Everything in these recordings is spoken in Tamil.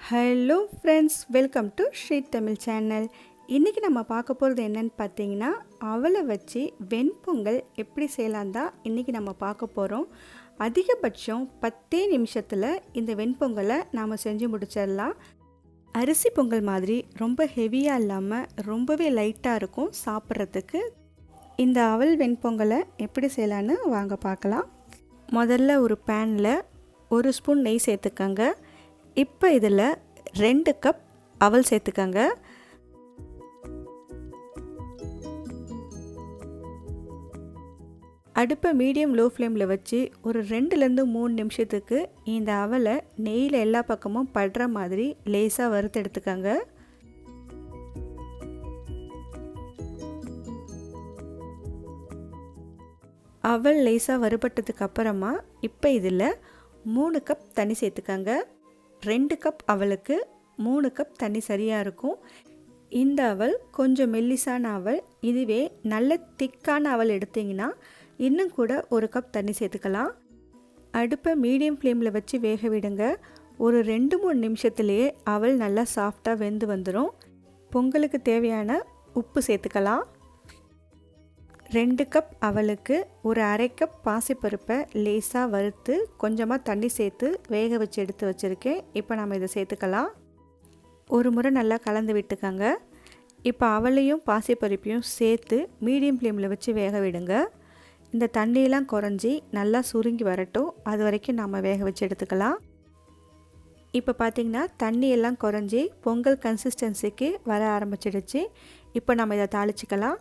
Hello friends, welcome to Sri Tamil channel. இன்றைக்கி நம்ம பார்க்க போகிறது என்னென்னு பார்த்தீங்கன்னா, அவலை வச்சு வெண்பொங்கல் எப்படி செய்யலாம் தான் இன்றைக்கி நம்ம பார்க்க போகிறோம். அதிகபட்சம் 10 நிமிஷத்தில் இந்த வெண்பொங்கலை நாம் செஞ்சு முடிச்சிடலாம். அரிசி பொங்கல் மாதிரி ரொம்ப ஹெவியாக இல்லாமல் ரொம்பவே லைட்டாக இருக்கும் சாப்பிட்றதுக்கு. இந்த அவல் வெண்பொங்கலை எப்படி செய்யலான்னு வாங்க பார்க்கலாம். முதல்ல ஒரு பேனில் 1 ஸ்பூன் நெய் சேர்த்துக்கங்க. இப்போ இதில் 2 கப் அவல் சேர்த்துக்கங்க. அடுப்பை மீடியம் லோ ஃப்ளேமில் வச்சு ஒரு 2லேருந்து 3 நிமிஷத்துக்கு இந்த அவலை நெய்யில் எல்லா பக்கமும் படுற மாதிரி லேசாக வறுத்து எடுத்துக்கங்க. அவல் லேசாக வறுபட்டதுக்கு அப்புறமா இப்போ இதில் 3 கப் தண்ணி சேர்த்துக்கங்க. 2 கப் அவலுக்கு 3 கப் தண்ணி சரியாக இருக்கும். இந்த அவல் கொஞ்சம் மெல்லிசான அவல். இதுவே நல்ல திக்கான அவல் எடுத்திங்கன்னா இன்னும் கூட 1 கப் தண்ணி சேர்த்துக்கலாம். அடுப்பை மீடியம் ஃப்ளேமில் வச்சு வேக விடுங்க. ஒரு 2-3 நிமிஷத்துலேயே அவல் நல்லா சாஃப்டாக வெந்து வந்துடும். பொங்கலுக்கு தேவையான உப்பு சேர்த்துக்கலாம். 2 கப் அவலுக்கு ஒரு 1/2 கப் பாசிப்பருப்பை லேசாக வறுத்து கொஞ்சமாக தண்ணி சேர்த்து வேக வச்சு எடுத்து வச்சுருக்கேன். இப்போ நம்ம இதை சேர்த்துக்கலாம். ஒரு முறை நல்லா கலந்து விட்டுக்கங்க. இப்போ அவலையும் பாசிப்பருப்பையும் சேர்த்து மீடியம் ஃப்ளேமில் வச்சு வேக விடுங்க. இந்த தண்ணியெல்லாம் குறைஞ்சி நல்லா சுருங்கி வரட்டும். அது வரைக்கும் நம்ம வேக வச்சு எடுத்துக்கலாம். இப்போ பார்த்திங்கன்னா தண்ணியெல்லாம் குறைஞ்சி பொங்கல் கன்சிஸ்டன்சிக்கு வர ஆரம்பிச்சிடுச்சு. இப்போ நம்ம இதை தாளிச்சிக்கலாம்.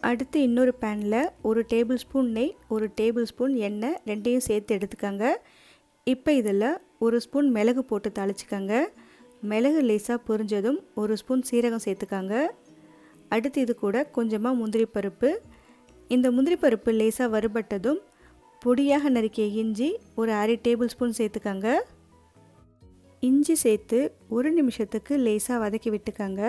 அடுத்து இன்னொரு பேனில் 1 டேபிள் ஸ்பூன் நெய், 1 டேபிள் ஸ்பூன் எண்ணெய் ரெண்டையும் சேர்த்து எடுத்துக்கங்க. இப்போ இதில் 1 ஸ்பூன் மிளகு போட்டு தாளிச்சிக்கங்க. மிளகு லேசாக பொரிஞ்சதும் 1 ஸ்பூன் சீரகம் சேர்த்துக்கங்க. அடுத்து இது கூட கொஞ்சமாக முந்திரி பருப்பு. இந்த முந்திரி பருப்பு லேசாக வறுபட்டதும் பொடியாக நறுக்கிய இஞ்சி ஒரு 1/2 டேபிள் ஸ்பூன் சேர்த்துக்கங்க. இஞ்சி சேர்த்து 1 நிமிஷத்துக்கு லேசாக வதக்கி விட்டுக்கங்க.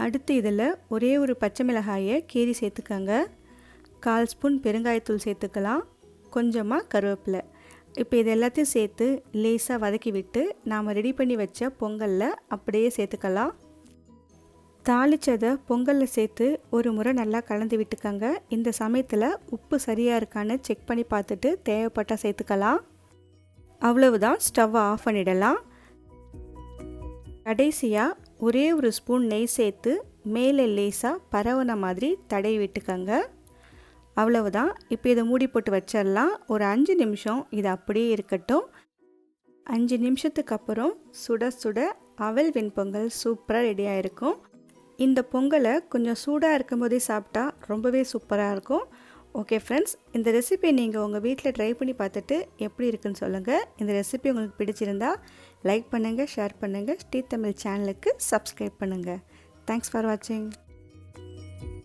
அடுத்து இதில் ஒரே ஒரு பச்சை மிளகாயை கீரி சேர்த்துக்கங்க. 1/4 ஸ்பூன் பெருங்காயத்தூள் சேர்த்துக்கலாம். கொஞ்சமாக கருவேப்பிலை. இப்போ இது எல்லாத்தையும் சேர்த்து லேசாக வதக்கி விட்டு நாம் ரெடி பண்ணி வச்ச பொங்கலில் அப்படியே சேர்த்துக்கலாம். தாளித்ததை பொங்கலில் சேர்த்து ஒரு முறை நல்லா கலந்து விட்டுக்கங்க. இந்த சமயத்தில் உப்பு சரியாக இருக்கான்னு செக் பண்ணி பார்த்துட்டு தேவைப்பட்டால் சேர்த்துக்கலாம். அவ்வளவுதான், ஸ்டவ்வை ஆஃப் பண்ணிடலாம். கடைசியாக ஒரே ஒரு ஸ்பூன் நெய் சேர்த்து மேலே லேசாக பரவன மாதிரி தடவி விட்டுக்கங்க. அவ்வளவுதான். இப்போ இதை மூடி போட்டு வச்சிடலாம். ஒரு 5 நிமிஷம் இது அப்படியே இருக்கட்டும். 5 நிமிஷத்துக்கு அப்புறம் சுட சுட அவல் வெண்பொங்கல் சூப்பராக ரெடியாக இருக்கும். இந்த பொங்கலை கொஞ்சம் சூடாக இருக்கும் போதே சாப்பிட்டா ரொம்பவே சூப்பராக இருக்கும். ஓகே ஃப்ரெண்ட்ஸ், இந்த ரெசிபி நீங்கள் உங்கள் வீட்டில் ட்ரை பண்ணி பார்த்துட்டு எப்படி இருக்குன்னு சொல்லுங்கள். இந்த ரெசிபி உங்களுக்கு பிடிச்சிருந்தா லைக் பண்ணுங்கள், ஷேர் பண்ணுங்கள். ஸ்ரீ தமிழ் சேனலுக்கு சப்ஸ்கிரைப் பண்ணுங்கள். தேங்க்ஸ் ஃபார் வாட்சிங்.